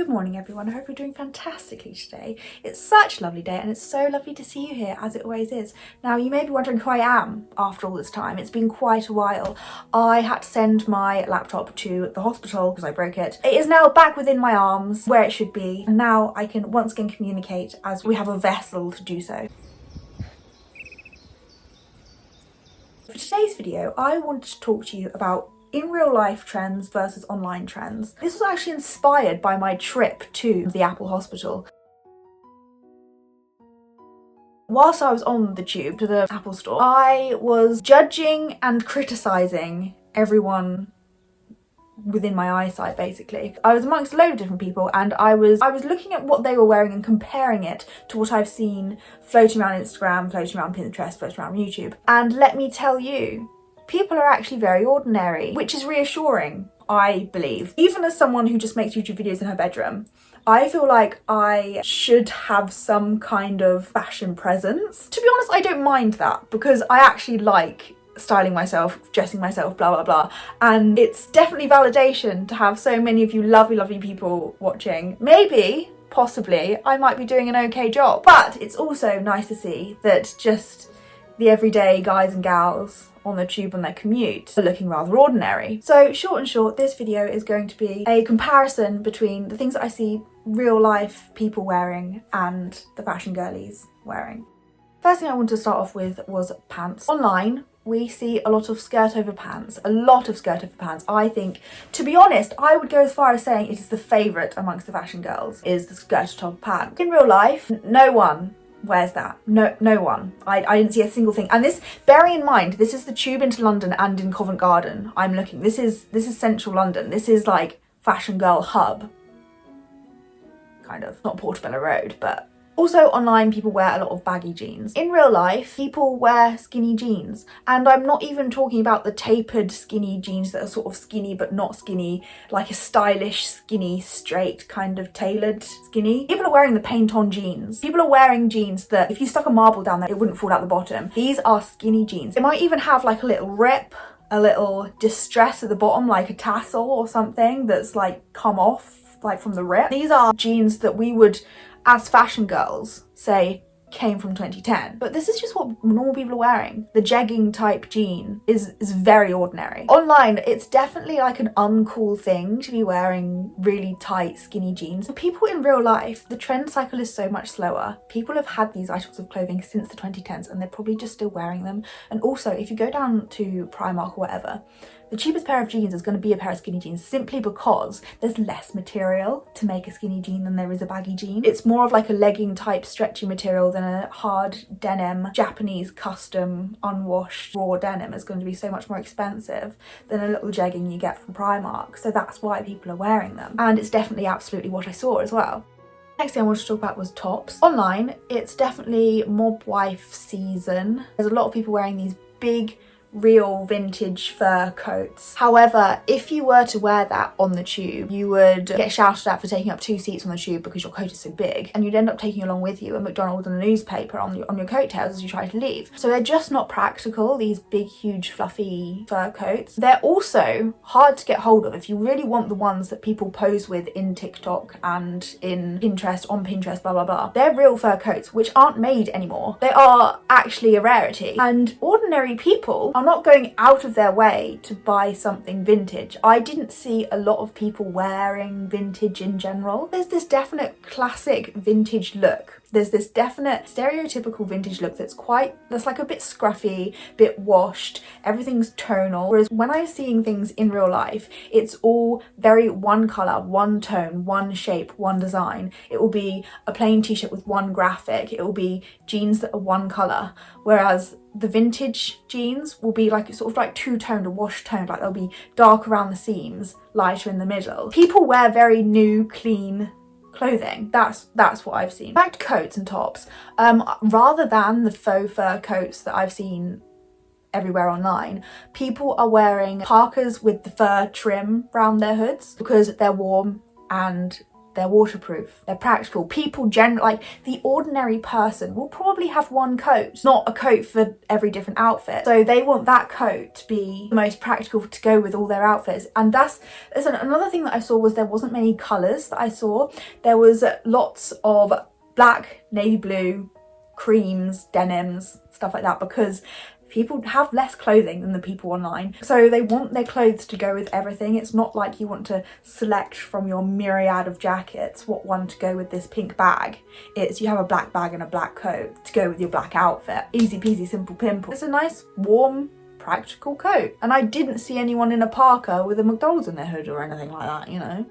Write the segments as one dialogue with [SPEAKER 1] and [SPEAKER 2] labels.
[SPEAKER 1] Good morning everyone, I hope you're doing fantastically today. It's such a lovely day and it's so lovely to see you here, as it always is. Now you may be wondering who I am after all this time. It's been quite a while. I had to send my laptop to the hospital because I broke it. It is now back within my arms where it should be, and now I can once again communicate as we have a vessel to do so. For today's video, I wanted to talk to you about in real life trends versus online trends. This was actually inspired by my trip to the Apple hospital. Whilst I was on the tube to the Apple store, I was judging and criticising everyone within my eyesight, basically. I was amongst a load of different people and I was looking at what they were wearing and comparing it to what I've seen floating around Instagram, floating around Pinterest, floating around YouTube. And let me tell you, people are actually very ordinary, which is reassuring, I believe. Even as someone who just makes YouTube videos in her bedroom, I feel like I should have some kind of fashion presence. To be honest, I don't mind that because I actually like styling myself, dressing myself, blah, blah, blah. And it's definitely validation to have so many of you lovely, lovely people watching. Maybe, possibly, I might be doing an okay job. But it's also nice to see that just the everyday guys and gals on the tube on their commute are looking rather ordinary. So short and short, this video is going to be a comparison between the things that I see real life people wearing and the fashion girlies wearing. First thing I wanted to start off with was pants. Online, we see a lot of skirt over pants, I think. To be honest, I would go as far as saying it is the favourite amongst the fashion girls, is the skirt top pant. In real life, no one wears that. No one. I didn't see a single thing. And this, bearing in mind, this is the tube into London and in Covent Garden. I'm looking. This is central London. This is like fashion girl hub. Kind of. Not Portobello Road, but also online people wear a lot of baggy jeans. In real life, people wear skinny jeans. And I'm not even talking about the tapered skinny jeans that are sort of skinny but not skinny, like a stylish, skinny, straight kind of tailored skinny. People are wearing the paint-on jeans. People are wearing jeans that if you stuck a marble down there, it wouldn't fall out the bottom. These are skinny jeans. They might even have like a little rip, a little distress at the bottom, like a tassel or something that's like come off like from the rip. These are jeans that we would, as fashion girls, say came from 2010. But this is just what normal people are wearing. The jegging type jean is very ordinary. Online, it's definitely like an uncool thing to be wearing really tight, skinny jeans. For people in real life, the trend cycle is so much slower. People have had these items of clothing since the 2010s and they're probably just still wearing them. And also, if you go down to Primark or whatever, the cheapest pair of jeans is going to be a pair of skinny jeans simply because there's less material to make a skinny jean than there is a baggy jean. It's more of like a legging type stretchy material than a hard denim, Japanese custom unwashed raw denim is going to be so much more expensive than a little jegging you get from Primark. So that's why people are wearing them. And it's definitely absolutely what I saw as well. Next thing I wanted to talk about was tops. Online, it's definitely mob wife season. There's a lot of people wearing these big, real vintage fur coats. However, if you were to wear that on the tube, you would get shouted at for taking up 2 seats on the tube because your coat is so big, and you'd end up taking along with you a McDonald's and a newspaper on your coattails as you try to leave. So they're just not practical, these big, huge, fluffy fur coats. They're also hard to get hold of if you really want the ones that people pose with in TikTok and in Pinterest, on Pinterest, blah, blah, blah. They're real fur coats, which aren't made anymore. They are actually a rarity. And ordinary people are not going out of their way to buy something vintage. I didn't see a lot of people wearing vintage in general. There's this definite classic vintage look. There's this definite stereotypical vintage look that's like a bit scruffy, bit washed, everything's tonal. Whereas when I'm seeing things in real life, it's all very one colour, one tone, one shape, one design. It will be a plain t-shirt with one graphic. It will be jeans that are one colour. Whereas the vintage jeans will be like sort of like two-toned or wash-toned, like they'll be dark around the seams, lighter in the middle. People wear very new, clean clothing. That's what I've seen. Back to coats and tops. Rather than the faux fur coats that I've seen everywhere online, people are wearing parkas with the fur trim around their hoods because they're warm and they're waterproof, they're practical. People like the ordinary person will probably have one coat, not a coat for every different outfit. So they want that coat to be the most practical to go with all their outfits. And that's another thing that I saw was there wasn't many colours that I saw. There was lots of black, navy blue, creams, denims, stuff like that, because people have less clothing than the people online. So they want their clothes to go with everything. It's not like you want to select from your myriad of jackets what one to go with this pink bag. It's you have a black bag and a black coat to go with your black outfit. Easy peasy, simple pimple. It's a nice, warm, practical coat. And I didn't see anyone in a parka with a McDonald's in their hood or anything like that, you know.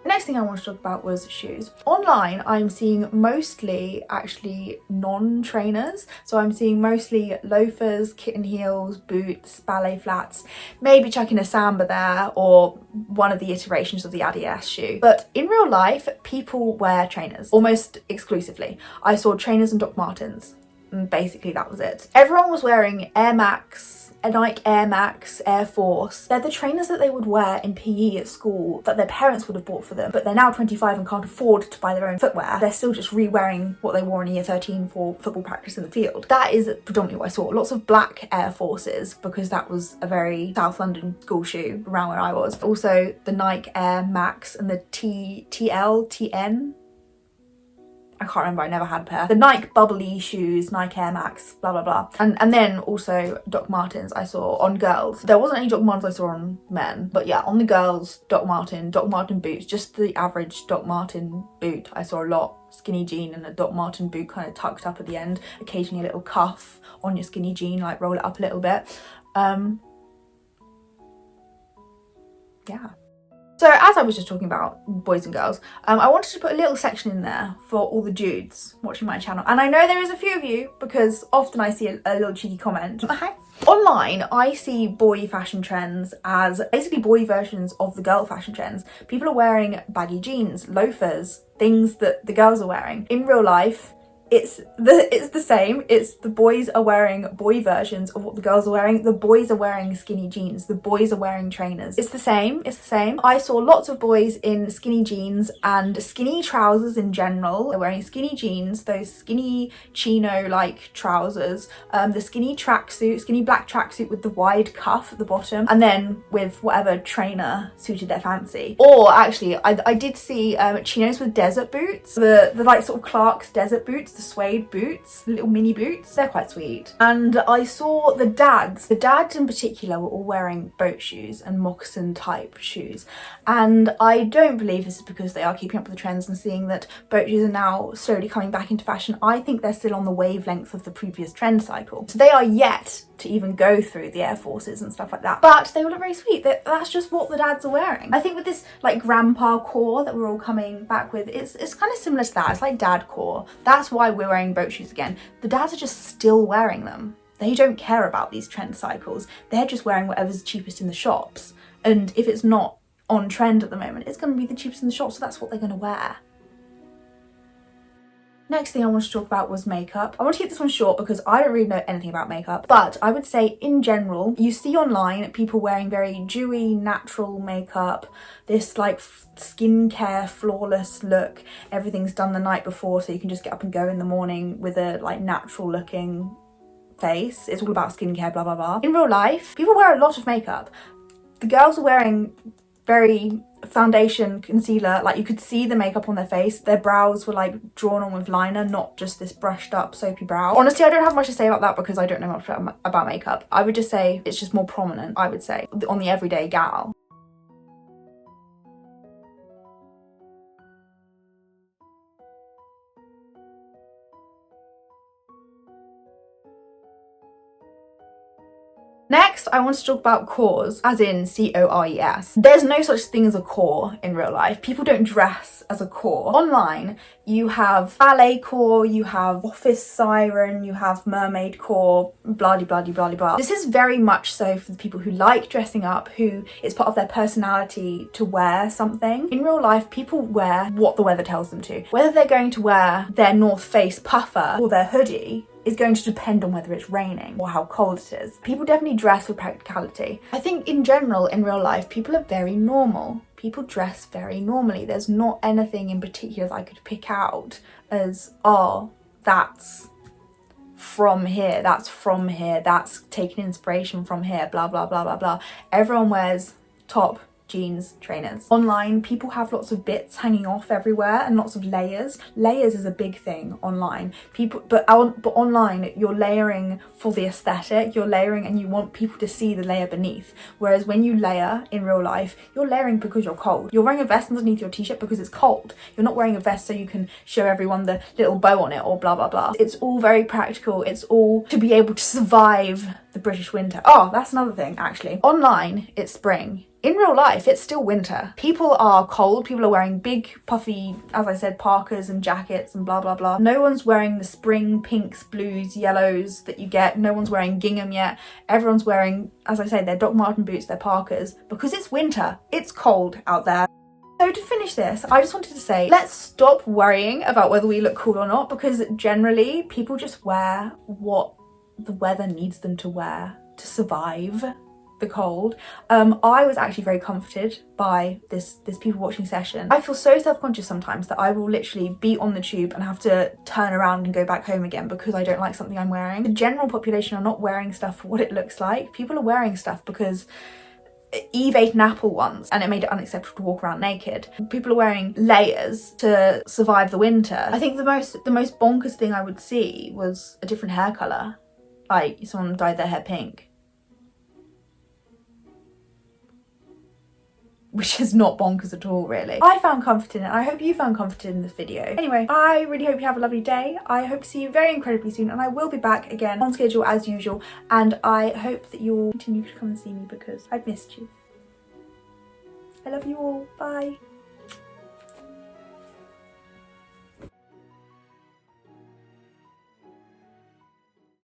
[SPEAKER 1] The next thing I want to talk about was shoes. Online, I'm seeing mostly actually non-trainers. So I'm seeing mostly loafers, kitten heels, boots, ballet flats, maybe chucking a Samba there or one of the iterations of the Adidas shoe. But in real life, people wear trainers almost exclusively. I saw trainers and Doc Martens. And basically that was it. Everyone was wearing Air Max, a Nike Air Max, Air Force. They're the trainers that they would wear in PE at school that their parents would have bought for them, but they're now 25 and can't afford to buy their own footwear. They're still just re-wearing what they wore in year 13 for football practice in the field. That is predominantly what I saw. Lots of black Air Forces, because that was a very South London school shoe around where I was. Also the Nike Air Max and the TN. I can't remember, I never had a pair. The Nike bubbly shoes, Nike Air Max, blah, blah, blah. And then also Doc Martens I saw on girls. There wasn't any Doc Martens I saw on men, but yeah, on the girls, Doc Marten boots, just the average Doc Marten boot. I saw a lot. Skinny jean and a Doc Marten boot kind of tucked up at the end. Occasionally a little cuff on your skinny jean, like roll it up a little bit. Yeah. So as I was just talking about boys and girls, I wanted to put a little section in there for all the dudes watching my channel. And I know there is a few of you, because often I see a little cheeky comment. Online, I see boy fashion trends as basically boy versions of the girl fashion trends. People are wearing baggy jeans, loafers, things that the girls are wearing. In real life, it's the same. It's the boys are wearing boy versions of what the girls are wearing. The boys are wearing skinny jeans. The boys are wearing trainers. It's the same. It's the same. I saw lots of boys in skinny jeans and skinny trousers in general. They're wearing skinny jeans, those skinny chino-like trousers, the skinny tracksuit, skinny black tracksuit with the wide cuff at the bottom, and then with whatever trainer suited their fancy. Or actually, I did see chinos with desert boots, the like sort of Clark's desert boots, the suede boots, little mini boots. They're quite sweet. And I saw the dads in particular were all wearing boat shoes and moccasin type shoes. And I don't believe this is because they are keeping up with the trends and seeing that boat shoes are now slowly coming back into fashion. I think they're still on the wavelength of the previous trend cycle. So they are yet to even go through the Air Forces and stuff like that. But they all look very sweet. That's just what the dads are wearing. I think with this like grandpa core that we're all coming back with, it's kind of similar to that. It's like dad core. That's why we're wearing boat shoes again. The dads are just still wearing them. They don't care about these trend cycles. They're just wearing whatever's cheapest in the shops. And if it's not on trend at the moment, it's going to be the cheapest in the shops, so that's what they're going to wear. Next thing I want to talk about was makeup. I want to keep this one short because I don't really know anything about makeup, but I would say in general, you see online people wearing very dewy, natural makeup, this like skincare, flawless look. Everything's done the night before, so you can just get up and go in the morning with a like natural looking face. It's all about skincare, blah, blah, blah. In real life, people wear a lot of makeup. The girls are wearing very foundation, concealer, like you could see the makeup on their face. Their brows were like drawn on with liner, not just this brushed up soapy brow. Honestly, I don't have much to say about that because I don't know much about makeup. I would just say it's just more prominent, I would say, on the everyday gal. Next, I want to talk about cores, as in C-O-R-E-S. There's no such thing as a core in real life. People don't dress as a core. Online, you have ballet core, you have office siren, you have mermaid core, blah, blah, blah, blah, blah. This is very much so for the people who like dressing up, who it's part of their personality to wear something. In real life, people wear what the weather tells them to. Whether they're going to wear their North Face puffer or their hoodie is going to depend on whether it's raining or how cold it is. People definitely dress with practicality. I think in general, in real life, people are very normal. people dress very normally. There's not anything in particular that I could pick out as, oh, that's from here, that's from here, that's taken inspiration from here, blah, blah, blah, blah, blah. Everyone wears top, jeans, trainers. Online, people have lots of bits hanging off everywhere and lots of layers. Layers is a big thing online. But online, you're layering for the aesthetic, you're layering and you want people to see the layer beneath. Whereas when you layer in real life, you're layering because you're cold. You're wearing a vest underneath your t-shirt because it's cold. You're not wearing a vest so you can show everyone the little bow on it or blah, blah, blah. It's all very practical. It's all to be able to survive the British winter. Oh, that's another thing, actually. Online, it's spring. In real life, it's still winter. People are cold. People are wearing big, puffy, as I said, parkas and jackets and blah, blah, blah. No one's wearing the spring pinks, blues, yellows that you get. No one's wearing gingham yet. Everyone's wearing, as I say, their Doc Marten boots, their parkas, because it's winter. It's cold out there. So to finish this, I just wanted to say, let's stop worrying about whether we look cool or not, because generally people just wear what the weather needs them to wear to survive the cold. I was actually very comforted by this people watching session. I feel so self-conscious sometimes that I will literally be on the tube and have to turn around and go back home again because I don't like something I'm wearing. The general population are not wearing stuff for what it looks like. People are wearing stuff because Eve ate an apple once and it made it unacceptable to walk around naked. People are wearing layers to survive the winter. I think the most bonkers thing I would see was a different hair colour. Like someone dyed their hair pink. Which is not bonkers at all, really. I found comfort in it. I hope you found comfort in this video. Anyway, I really hope you have a lovely day. I hope to see you very incredibly soon, and I will be back again on schedule as usual, and I hope that you'll continue to come and see me because I've missed you. I love you all. Bye.